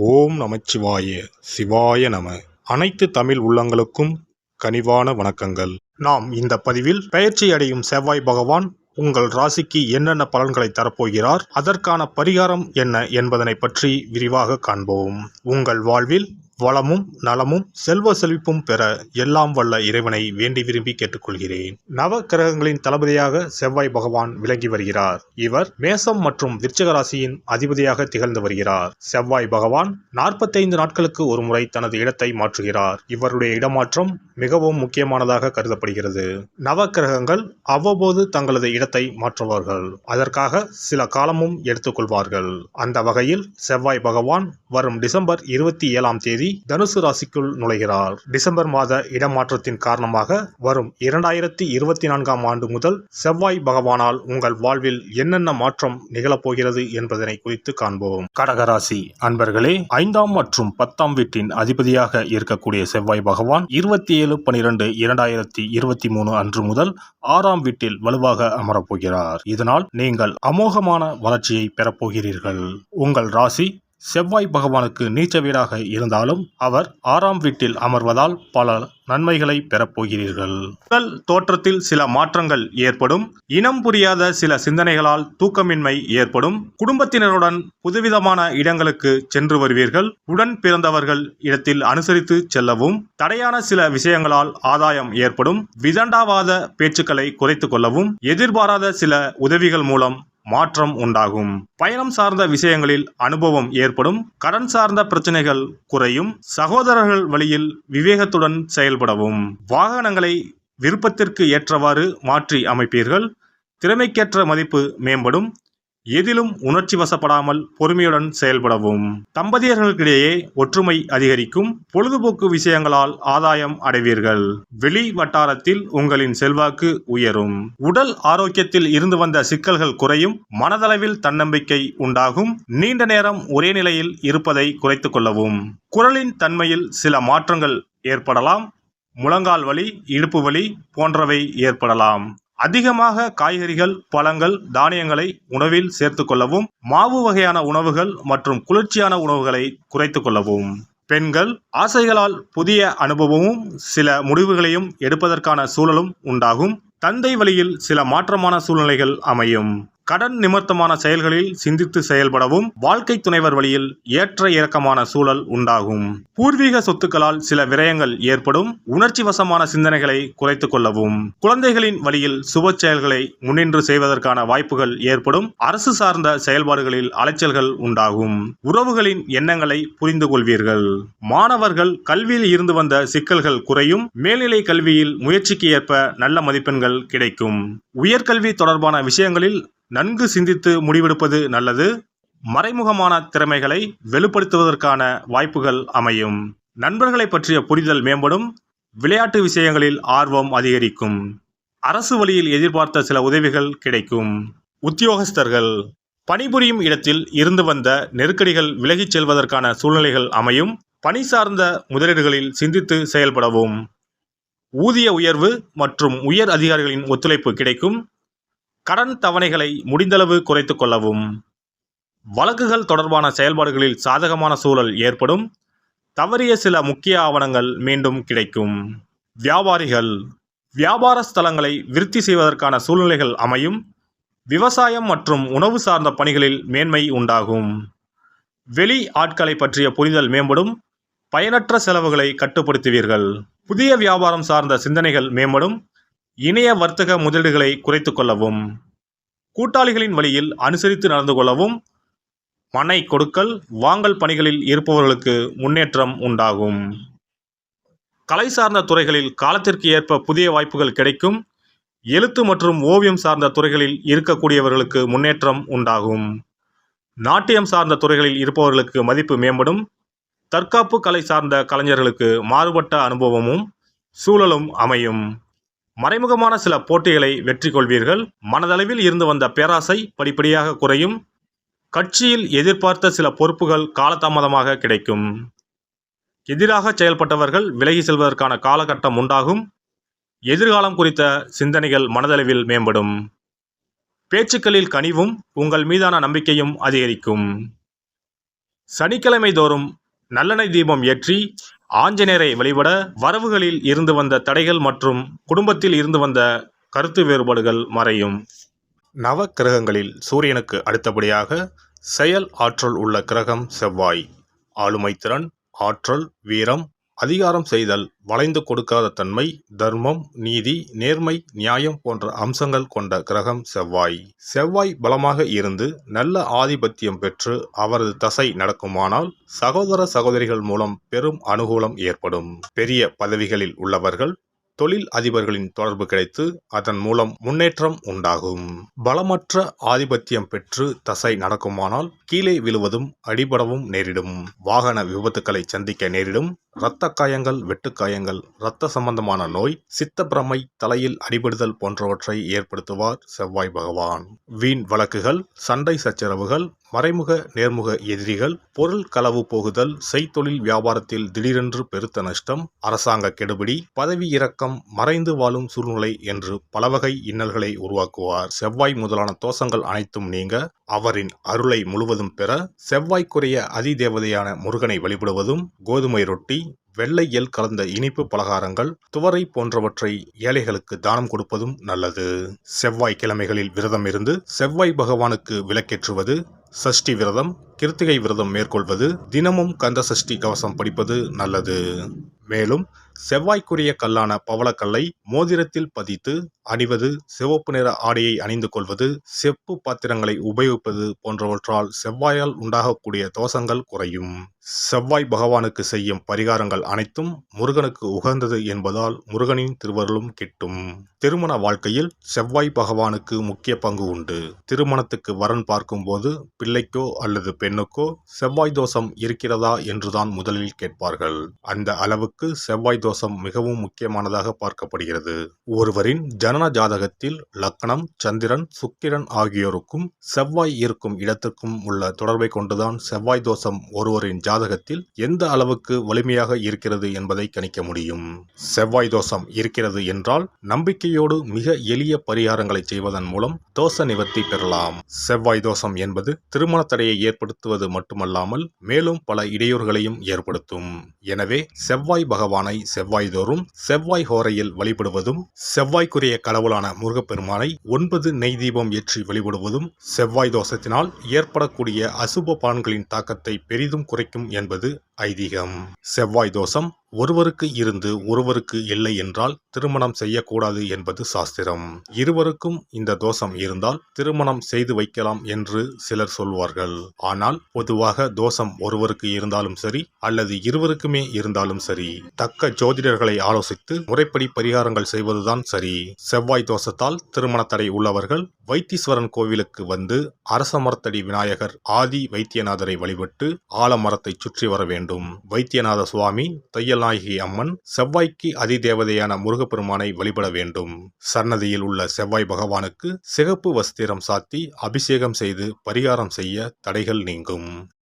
ஓம் நமச்சிவாய சிவாய நம. அனைத்து தமிழ் உள்ளங்களுக்கும் கனிவான வணக்கங்கள். நாம் இந்த பதிவில் பெயர்ச்சி அடையும் செவ்வாய் பகவான் உங்கள் ராசிக்கு என்னென்ன பலன்களை தரப்போகிறார், அதற்கான பரிகாரம் என்ன என்பதனை பற்றி விரிவாக காண்போம். உங்கள் வாழ்வில் வளமும் நலமும் செல்வ செழிப்பும் பெற எல்லாம் வல்ல இறைவனை வேண்டி விரும்பி கேட்டுக்கொள்கிறேன். நவ கிரகங்களின் தளபதியாக செவ்வாய் பகவான் விளங்கி வருகிறார். இவர் மேசம் மற்றும் விருச்சிக ராசியின் அதிபதியாக திகழ்ந்து வருகிறார். செவ்வாய் பகவான் 45 நாட்களுக்கு ஒரு முறை தனது இடத்தை மாற்றுகிறார். இவருடைய இடமாற்றம் மிகவும் முக்கியமானதாக கருதப்படுகிறது. நவ கிரகங்கள் அவ்வப்போது தங்களது இடத்தை மாற்றுவார்கள். அதற்காக சில காலமும் எடுத்துக்கொள்வார்கள். அந்த வகையில் செவ்வாய் பகவான் வரும் டிசம்பர் 27ஆம் தேதி தனுசு ராசிக்குள் நுழைகிறார். டிசம்பர் மாத இடமாற்றத்தின் காரணமாக வரும் 2024ஆம் ஆண்டு முதல் செவ்வாய் பகவானால் உங்கள் வாழ்வில் என்னென்ன மாற்றம் நிகழப்போகிறது என்பதனை குறித்து காண்போம். கடகராசி அன்பர்களே, 5ஆம் மற்றும் 10ஆம் வீட்டின் அதிபதியாக இருக்கக்கூடிய செவ்வாய் பகவான் 27/12/2023 அன்று முதல் 6ஆம் வீட்டில் வலுவாக அமரப்போகிறார். இதனால் நீங்கள் அமோகமான வளர்ச்சியை பெறப்போகிறீர்கள். உங்கள் ராசி செவ்வாய் பகவானுக்கு நீச்ச வீடாக இருந்தாலும் அவர் 6ஆம் வீட்டில் அமர்வதால் பல நன்மைகளை பெறப்போகிறீர்கள். உடல் தோற்றத்தில் சில மாற்றங்கள் ஏற்படும். இனம் புரியாத சில சிந்தனைகளால் தூக்கமின்மை ஏற்படும். குடும்பத்தினருடன் புதுவிதமான இடங்களுக்கு சென்று வருவீர்கள். உடன் பிறந்தவர்கள் இடத்தில் அனுசரித்து செல்லவும். தடையான சில விஷயங்களால் ஆதாயம் ஏற்படும். விதண்டாவாத பேச்சுக்களை குறைத்து கொள்ளவும். எதிர்பாராத சில உதவிகள் மூலம் மாற்றம் உண்டாகும். பயணம் சார்ந்த விஷயங்களில் அனுபவம் ஏற்படும். கடன் சார்ந்த பிரச்சனைகள் குறையும். சகோதரர்கள் வழியில் விவேகத்துடன் செயல்படவும். வாகனங்களை விருப்பத்திற்கு ஏற்றவாறு மாற்றி அமைப்பீர்கள். திறமைக்கேற்ற மதிப்பு மேம்படும். எதிலும் உணர்ச்சி வசப்படாமல் பொறுமையுடன் செயல்படவும். தம்பதியர்களுக்கிடையே ஒற்றுமை அதிகரிக்கும். பொழுதுபோக்கு விஷயங்களால் ஆதாயம் அடைவீர்கள். வெளி வட்டாரத்தில் உங்களின் செல்வாக்கு உயரும். உடல் ஆரோக்கியத்தில் இருந்து வந்த சிக்கல்கள் குறையும். மனதளவில் தன்னம்பிக்கை உண்டாகும். நீண்ட நேரம் ஒரே நிலையில் இருப்பதை குறைத்து கொள்ளவும். குரலின் தன்மையில் சில மாற்றங்கள் ஏற்படலாம். முழங்கால் வலி, இடுப்பு வலி போன்றவை ஏற்படலாம். அதிகமாக காய்கறிகள், பழங்கள், தானியங்களை உணவில் சேர்த்து கொள்ளவும். மாவு வகையான உணவுகள் மற்றும் குளிர்ச்சியான உணவுகளை குறைத்து கொள்ளவும். பெண்கள் ஆசைகளால் புதிய அனுபவமும் சில முடிவுகளையும் எடுப்பதற்கான சூழலும் உண்டாகும். தந்தை வழியில் சில மாற்றமான சூழ்நிலைகள் அமையும். கடன் நிமித்தமான செயல்களில் சிந்தித்து செயல்படவும். வாழ்க்கை துணைவர் வழியில் ஏற்ற இறக்கமான சூழல் உண்டாகும். பூர்வீக சொத்துக்களால் சில விரயங்கள் ஏற்படும். உணர்ச்சி வசமான சிந்தனைகளை குறைத்து கொள்ளவும். குழந்தைகளின் வழியில் சுப செயல்களை முன்னின்று செய்வதற்கான வாய்ப்புகள் ஏற்படும். அரசு சார்ந்த செயல்பாடுகளில் அலைச்சல்கள் உண்டாகும். உறவுகளின் எண்ணங்களை புரிந்து கொள்வீர்கள். மாணவர்கள் கல்வியில் இருந்து வந்த சிக்கல்கள் குறையும். மேல்நிலை கல்வியில் முயற்சிக்கு ஏற்ப நல்ல மதிப்பெண்கள் கிடைக்கும். உயர்கல்வி தொடர்பான விஷயங்களில் நன்கு சிந்தித்து முடிவெடுப்பது நல்லது. மறைமுகமான திறமைகளை வெளிப்படுத்துவதற்கான வாய்ப்புகள் அமையும். நண்பர்களை பற்றிய புரிதல் மேம்படும். விளையாட்டு விஷயங்களில் ஆர்வம் அதிகரிக்கும். அரசு வழியில் எதிர்பார்த்த சில உதவிகள் கிடைக்கும். உத்தியோகஸ்தர்கள் பணிபுரியும் இடத்தில் இருந்து வந்த நெருக்கடிகள் விலகிச் செல்வதற்கான சூழ்நிலைகள் அமையும். பணி சார்ந்த முதலீடுகளில் சிந்தித்து செயல்படவும். ஊதிய உயர்வு மற்றும் உயர் அதிகாரிகளின் ஒத்துழைப்பு கிடைக்கும். கடன் தவணைகளை முடிந்தளவு குறைத்து கொள்ளவும். வழக்குகள் தொடர்பான செயல்பாடுகளில் சாதகமான சூழல் ஏற்படும். தவறிய சில முக்கிய ஆவணங்கள் மீண்டும் கிடைக்கும். வியாபாரிகள் வியாபார ஸ்தலங்களை விருத்தி செய்வதற்கான சூழ்நிலைகள் அமையும். விவசாயம் மற்றும் உணவு சார்ந்த பணிகளில் மேன்மை உண்டாகும். வெளி ஆட்களை பற்றிய புரிதல் மேம்படும். பயனற்ற செலவுகளை கட்டுப்படுத்துவீர்கள். புதிய வியாபாரம் சார்ந்த சிந்தனைகள் மேம்படும். இணைய வர்த்தக முதலீடுகளை குறைத்து கொள்ளவும். கூட்டாளிகளின் வழியில் அனுசரித்து நடந்து கொள்ளவும். மனை கொடுக்கல் வாங்கல் பணிகளில் இருப்பவர்களுக்கு முன்னேற்றம் உண்டாகும். கலை சார்ந்த துறைகளில் காலத்திற்கு ஏற்ப புதிய வாய்ப்புகள் கிடைக்கும். எழுத்து மற்றும் ஓவியம் சார்ந்த துறைகளில் இருக்கக்கூடியவர்களுக்கு முன்னேற்றம் உண்டாகும். நாட்டியம் சார்ந்த துறைகளில் இருப்பவர்களுக்கு மதிப்பு மேம்படும். தற்காப்பு கலை சார்ந்த கலைஞர்களுக்கு மாறுபட்ட அனுபவமும் சூழலும் அமையும். மறைமுகமான சில போட்டிகளை வெற்றி கொள்வீர்கள். மனதளவில் இருந்து வந்த பேராசை படிப்படியாக குறையும். கட்சியில் எதிர்பார்த்த சில பொறுப்புகள் காலதாமதமாக கிடைக்கும். எதிராக செயல்பட்டவர்கள் விலகி செல்வதற்கான காலகட்டம் உண்டாகும். எதிர்காலம் குறித்த சிந்தனைகள் மனதளவில் மேம்படும். பேச்சுக்களில் கனிவும் உங்கள் மீதான நம்பிக்கையும் அதிகரிக்கும். சனிக்கிழமை தோறும் நல்லெண்ணெய் தீபம் ஏற்றி ஆஞ்சநேயரை வழிபட வரவுகளில் இருந்து வந்த தடைகள் மற்றும் குடும்பத்தில் இருந்து வந்த கருத்து வேறுபாடுகள் மறையும். நவ கிரகங்களில் சூரியனுக்கு அடுத்தபடியாக செயல் ஆற்றல் உள்ள கிரகம் செவ்வாய். ஆளுமை திறன், ஆற்றல், வீரம், அதிகாரம் செய்தல், வளைந்து கொடுக்காத தன்மை, தர்மம், நீதி, நேர்மை, நியாயம் போன்ற அம்சங்கள் கொண்ட கிரகம் செவ்வாய். செவ்வாய் பலமாக இருந்து நல்ல ஆதிபத்தியம் பெற்று அவரது தசை நடக்குமானால் சகோதர சகோதரிகள் மூலம் பெரும் அனுகூலம் ஏற்படும். பெரிய பதவிகளில் உள்ளவர்கள், தொழில் அதிபர்களின் தொடர்பு கிடைத்து அதன் மூலம் முன்னேற்றம் உண்டாகும். பலமற்ற ஆதிபத்தியம் பெற்று தசை நடக்குமானால் கீழே விழுவதும் அடிபடவும் நேரிடும். வாகன விபத்துக்களை சந்திக்க நேரிடும். இரத்த காயங்கள், வெட்டுக்காயங்கள், இரத்த சம்பந்தமான நோய், சித்தப்பிரமை, தலையில் அடிபடுதல் போன்றவற்றை ஏற்படுத்துவார் செவ்வாய் பகவான். வீண் வழக்குகள், சண்டை சச்சரவுகள், மறைமுக நேர்முக எதிரிகள், பொருள் களவு போகுதல், செய்தொழில் வியாபாரத்தில் திடீரென்று பெருத்த நஷ்டம், அரசாங்க கெடுபிடி, பதவி இறக்கம், மறைந்து வாழும் சூழ்நிலை என்று பலவகை இன்னல்களை உருவாக்குவார். செவ்வாய் முதலான தோஷங்கள் அனைத்தும் நீங்க அவரின் அருளை முழுவதும் பெற செவ்வாய்க்குரிய அதிதேவதையான முருகனை வழிபடுவதும், கோதுமை ரொட்டி, வெள்ளை எள் கலந்த இனிப்பு பலகாரங்கள், துவரை போன்றவற்றை ஏழைகளுக்கு தானம் கொடுப்பதும் நல்லது. செவ்வாய் கிழமைகளில் விரதம் இருந்து செவ்வாய் பகவானுக்கு விளக்கேற்றுவது, சஷ்டி விரதம், கிருத்திகை விரதம் மேற்கொள்வது, தினமும் கந்த சஷ்டி கவசம் படிப்பது நல்லது. மேலும் செவ்வாய்க்குரிய கல்லான பவளக்கல்லை மோதிரத்தில் பதித்து அணிவது, சிவப்பு நிற ஆடையை அணிந்து கொள்வது, செப்பு பாத்திரங்களை உபயோகிப்பது போன்றவற்றால் செவ்வாயால் உண்டாகக்கூடிய தோஷங்கள் குறையும். செவ்வாய் பகவானுக்கு செய்யும் பரிகாரங்கள் அனைத்தும் முருகனுக்கு உகந்தது என்பதால் முருகனின் திருவருளும் கிட்டும். திருமண வாழ்க்கையில் செவ்வாய் பகவானுக்கு முக்கிய பங்கு உண்டு. திருமணத்துக்கு வரன் பார்க்கும்போது பிள்ளைக்கோ அல்லது பெண்ணுக்கோ செவ்வாய் தோஷம் இருக்கிறதா என்றுதான் முதலில் கேட்பார்கள். அந்த அளவுக்கு செவ்வாய் தோஷம் மிகவும் முக்கியமானதாக பார்க்கப்படுகிறது. ஒருவரின் ஜனன ஜாதகத்தில் லக்னம், சந்திரன், சுக்கிரன் ஆகியோருக்கும் செவ்வாய் இருக்கும் இடத்திற்கும் உள்ள தொடர்பை கொண்டுதான் செவ்வாய் தோஷம் ஒருவரின் ஜாதகத்தில் எந்த அளவுக்கு வலிமையாக இருக்கிறது என்பதை கணிக்க முடியும். செவ்வாய் தோஷம் இருக்கிறது என்றால் நம்பிக்கையோடு மிக எளிய பரிகாரங்களை செய்வதன் மூலம் தோஷ நிவர்த்தி பெறலாம். செவ்வாய் தோஷம் என்பது திருமண தடையை ஏற்படுத்துவது மட்டுமல்லாமல் மேலும் பல இடையூறுகளையும் ஏற்படுத்தும். எனவே செவ்வாய் பகவானை செவ்வாய் தோறும் செவ்வாய் ஹோரையில் வழிபடுவதும், செவ்வாய்க்குரிய கடவுளான முருகப்பெருமானை 9 நெய் தீபம் ஏற்றி வழிபடுவதும் செவ்வாய் தோஷத்தினால் ஏற்படக்கூடிய அசுப பலன்களின் தாக்கத்தை பெரிதும் குறைக்கும் என்பது ஐதீகம். செவ்வாய் தோஷம் ஒருவருக்கு இருந்து ஒருவருக்கு இல்லை என்றால் திருமணம் செய்யக்கூடாது என்பது சாஸ்திரம். இருவருக்கும் இந்த தோஷம் இருந்தால் திருமணம் செய்து வைக்கலாம் என்று சிலர் சொல்வார்கள். ஆனால் பொதுவாக தோஷம் ஒருவருக்கு இருந்தாலும் சரி அல்லது இருவருக்குமே இருந்தாலும் சரி, தக்க ஜோதிடர்களை ஆலோசித்து முறைப்படி பரிகாரங்கள் செய்வதுதான் சரி. செவ்வாய் தோஷத்தால் திருமண தடை உள்ளவர்கள் வைத்தீஸ்வரன் கோவிலுக்கு வந்து அரசமரத்தடி விநாயகர் ஆதி வைத்தியநாதரை வழிபட்டு ஆலமரத்தை சுற்றி வர வேண்டும். வைத்தியநாத சுவாமி, தையல்நாயகி அம்மன், செவ்வாய்க்கு அதிதேவதையான முருகப்பெருமானை வழிபட வேண்டும். சன்னதியில் உள்ள செவ்வாய் பகவானுக்கு சிகப்பு வஸ்திரம் சாத்தி அபிஷேகம் செய்து பரிகாரம் செய்ய தடைகள் நீங்கும்.